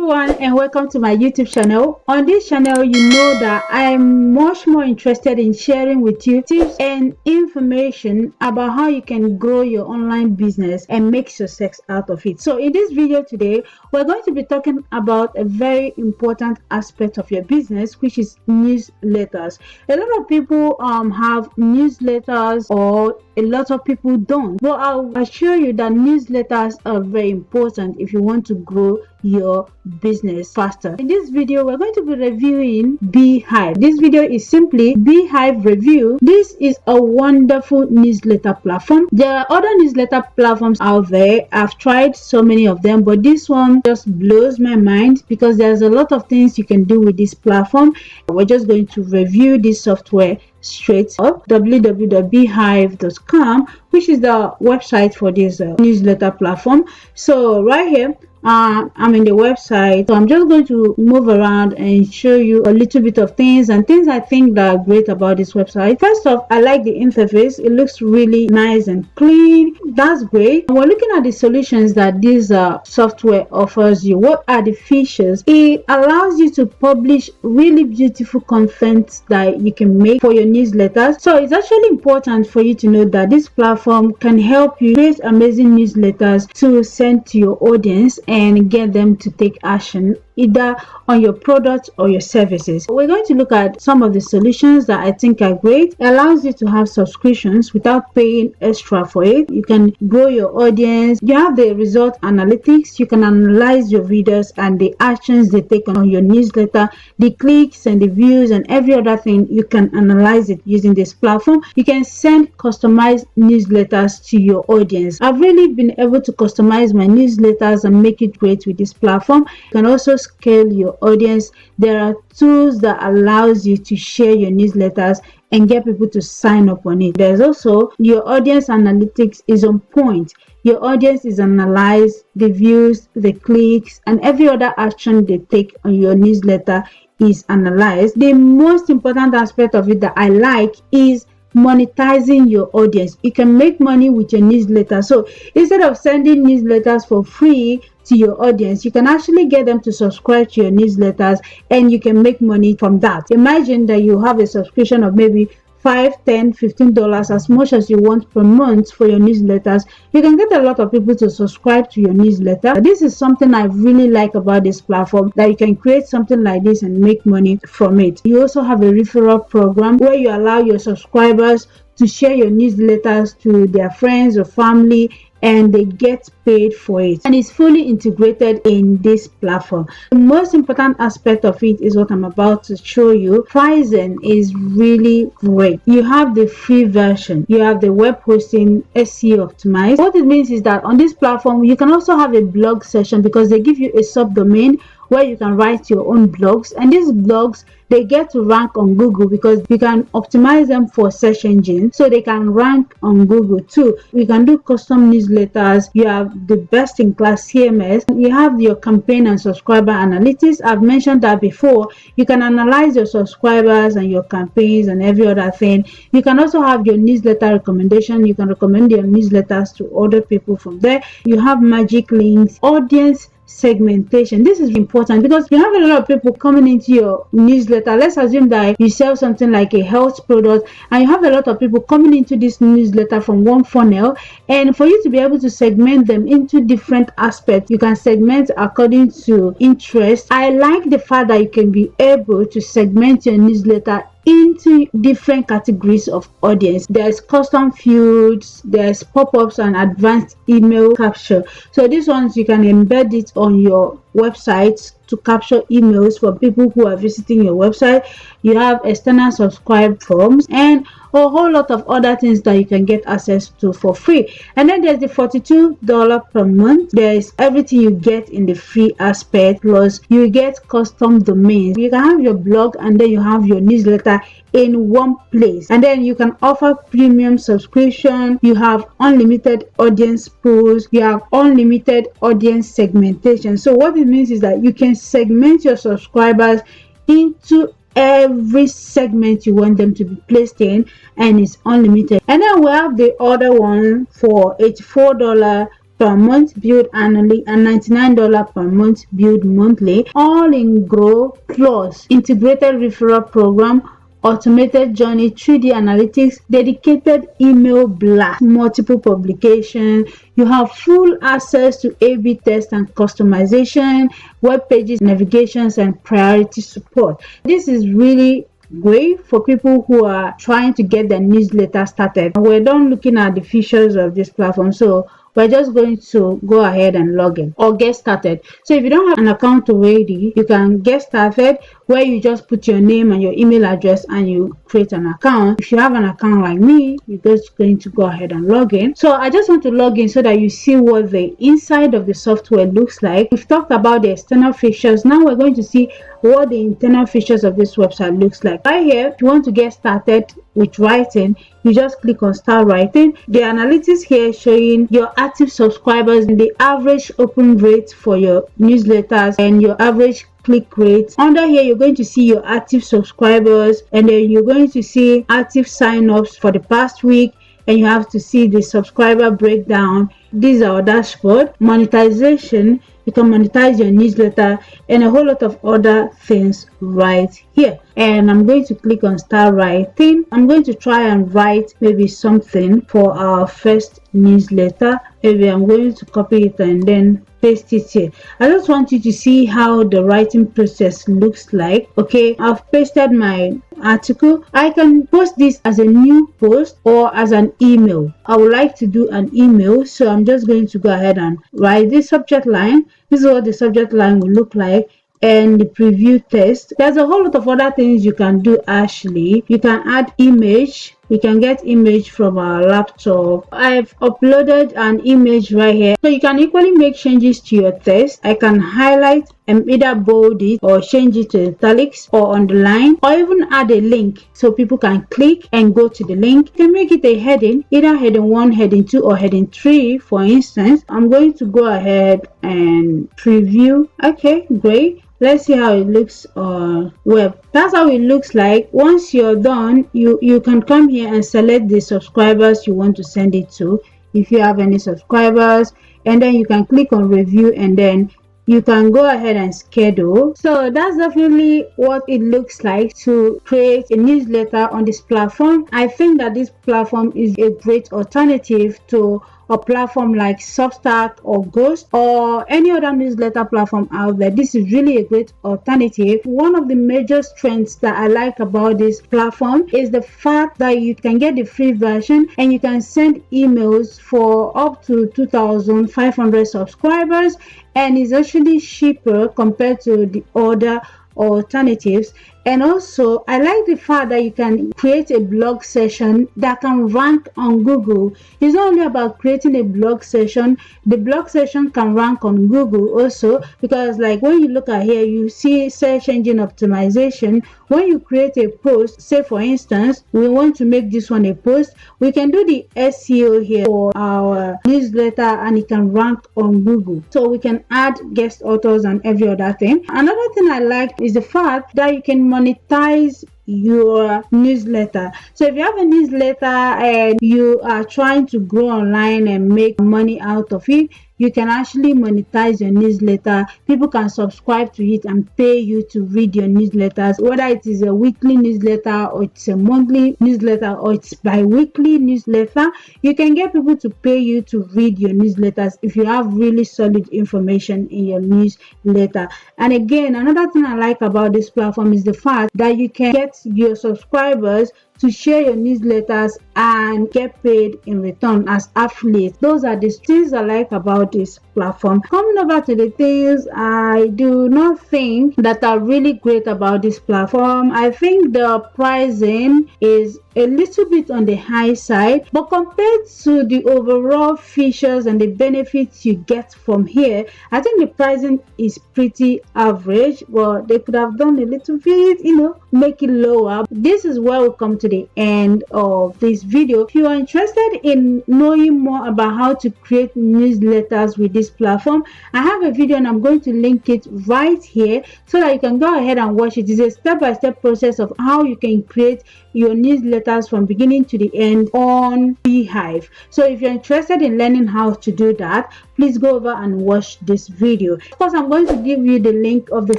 everyone, and welcome to my YouTube channel. On this channel, you know that I'm much more interested in sharing with you tips and information about how you can grow your online business and make success out of it. So in this video today, we're going to be talking about a very important aspect of your business, which is newsletters. A lot of people have newsletters, or a lot of people don't, but I'll assure you that newsletters are very important if you want to grow your business faster. In this video, we're going to be reviewing Beehiive. This video is simply Beehiive review. This is a wonderful newsletter platform. There are other newsletter platforms out there. I've tried so many of them, but this one just blows my mind because there's a lot of things you can do with this platform. We're just going to review this software straight up. www.beehiive.com, which is the website for this newsletter platform. So right here, I'm in the website, so I'm just going to move around and show you a little bit of things I think that are great about this website. First off, I like the interface. It looks really nice and clean. That's great. And we're looking at the solutions that this software offers you. What are the features? It allows you to publish really beautiful content that you can make for your newsletters. So it's actually important for you to know that this platform can help you create amazing newsletters to send to your audience and get them to take action either on your products or your services. We're going to look at some of the solutions that I think are great. It allows you to have subscriptions without paying extra for it. You can grow your audience. You have the result analytics. You can analyze your readers and the actions they take on your newsletter, the clicks and the views and every other thing. You can analyze it using this platform. You can send customized newsletters to your audience. I've really been able to customize my newsletters and make it great with this platform. You can also scale your audience. There are tools that allows you to share your newsletters and get people to sign up on it. There's also your audience analytics is on point. Your audience is analyzed, the views, the clicks, and every other action they take on your newsletter is analyzed. The most important aspect of it that I like is monetizing your audience. You can make money with your newsletter. So instead of sending newsletters for free to your audience, you can actually get them to subscribe to your newsletters and you can make money from that. Imagine that you have a subscription of maybe $5, $10, $15, as much as you want per month for your newsletters. You can get a lot of people to subscribe to your newsletter. This is something I really like about this platform, that you can create something like this and make money from it. You also have a referral program where you allow your subscribers to share your newsletters to their friends or family, and they get paid for it, and it's fully integrated in this platform. The most important aspect of it is what I'm about to show you. Pricing is really great. You have the free version, you have the web hosting SEO optimized. What it means is that on this platform you can also have a blog session, because they give you a subdomain where you can write your own blogs, and these blogs, they get to rank on Google because you can optimize them for search engine, so they can rank on Google too. You can do custom newsletters. You have the best in class CMS. You have your campaign and subscriber analytics. I've mentioned that before. You can analyze your subscribers and your campaigns and every other thing. You can also have your newsletter recommendation. You can recommend your newsletters to other people from there. You have magic links, audience segmentation. This is important because you have a lot of people coming into your newsletter. Let's assume that you sell something like a health product, and you have a lot of people coming into this newsletter from one funnel, and for you to be able to segment them into different aspects, you can segment according to interest. I like the fact that you can be able to segment your newsletter into different categories of audience. There's custom fields, there's pop-ups and advanced email capture. So these ones you can embed it on your website to capture emails for people who are visiting your website. You have external subscribe forms and a whole lot of other things that you can get access to for free. And then there's the $42 per month. There's everything you get in the free aspect, plus you get custom domains. You can have your blog and then you have your newsletter in one place, and then you can offer premium subscription. You have unlimited audience pools, you have unlimited audience segmentation. So what it means is that you can segment your subscribers into every segment you want them to be placed in, and it's unlimited. And then we have the other one for $84 per month billed annually and $99 per month billed monthly, all in Grow Plus, integrated referral program, automated journey, 3D analytics, dedicated email blast, multiple publication. You have full access to A/B test and customization, web pages, navigations, and priority support. This is really great for people who are trying to get their newsletter started. We're done looking at the features of this platform, so we're just going to go ahead and log in or get started. So if you don't have an account already, you can get started where you just put your name and your email address and you create an account. If you have an account like me, you're just going to go ahead and log in. So I just want to log in so that you see what the inside of the software looks like. We've talked about the external features. Now we're going to see what the internal features of this website looks like. Right here, if you want to get started with writing, you just click on start writing. The analytics here showing your active subscribers and the average open rate for your newsletters and your average click rate. Under here, you're going to see your active subscribers, and then you're going to see active sign-ups for the past week, and you have to see the subscriber breakdown. These are our dashboard. Monetization, you can monetize your newsletter and a whole lot of other things right here. And I'm going to click on start writing. I'm going to try and write maybe something for our first newsletter. Maybe I'm going to copy it and then paste it here. I just want you to see how the writing process looks like. Okay, I've pasted my article. I can post this as a new post or as an email. I would like to do an email, so I'm just going to go ahead and write this subject line. This is what the subject line will look like, and the preview text. There's a whole lot of other things you can do. Actually, you can add image. We can get image from our laptop. I've uploaded an image right here, so you can equally make changes to your text. I can highlight and either bold it or change it to italics or underline, or even add a link so people can click and go to the link. You can make it a heading, either heading 1, heading 2, or heading 3. For instance, I'm going to go ahead and preview. Okay, great. Let's see how it looks on web. That's how it looks like. Once you're done, you can come here and select the subscribers you want to send it to, if you have any subscribers, and then you can click on review, and then you can go ahead and schedule. So that's definitely what it looks like to create a newsletter on this platform. I think that this platform is a great alternative to a platform like Substack or Ghost or any other newsletter platform out there. This is really a great alternative. One of the major strengths that I like about this platform is the fact that you can get the free version and you can send emails for up to 2,500 subscribers, and it's actually cheaper compared to the other alternatives. And also, I like the fact that you can create a blog session that can rank on Google. It's not only about creating a blog session, the blog session can rank on Google also, because like when you look at here, you see search engine optimization. When you create a post, say for instance, we want to make this one a post, we can do the SEO here for our newsletter and it can rank on Google. So we can add guest authors and every other thing. Another thing I like is the fact that you can monetize your newsletter. So if you have a newsletter and you are trying to grow online and make money out of it, you can actually monetize your newsletter. People can subscribe to it and pay you to read your newsletters, whether it is a weekly newsletter or it's a monthly newsletter or it's bi-weekly newsletter. You can get people to pay you to read your newsletters if you have really solid information in your newsletter. And again, another thing I like about this platform is the fact that you can get your subscribers to share your newsletters and get paid in return as affiliates. Those are the things I like about this platform. Coming over to the things I do not think that are really great about this platform, I think the pricing is a little bit on the high side, but compared to the overall features and the benefits you get from here, I think the pricing is pretty average. Well, they could have done a little bit, make it lower. This is where we come to the end of this video. If you are interested in knowing more about how to create newsletters with this platform, I have a video and I'm going to link it right here so that you can go ahead and watch it. It's a step-by-step process of how you can create your newsletters from beginning to the end on Beehive. So if you're interested in learning how to do that, please go over and watch this video. Of course, I'm going to give you the link of the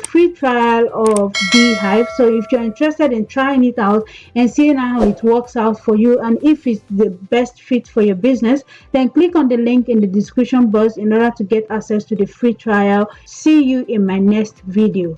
free trial of Beehive. So if you're interested in trying it out and seeing how it works out for you and if it's the best fit for your business, then click on the link in the description box in order to get access to the free trial. See you in my next video.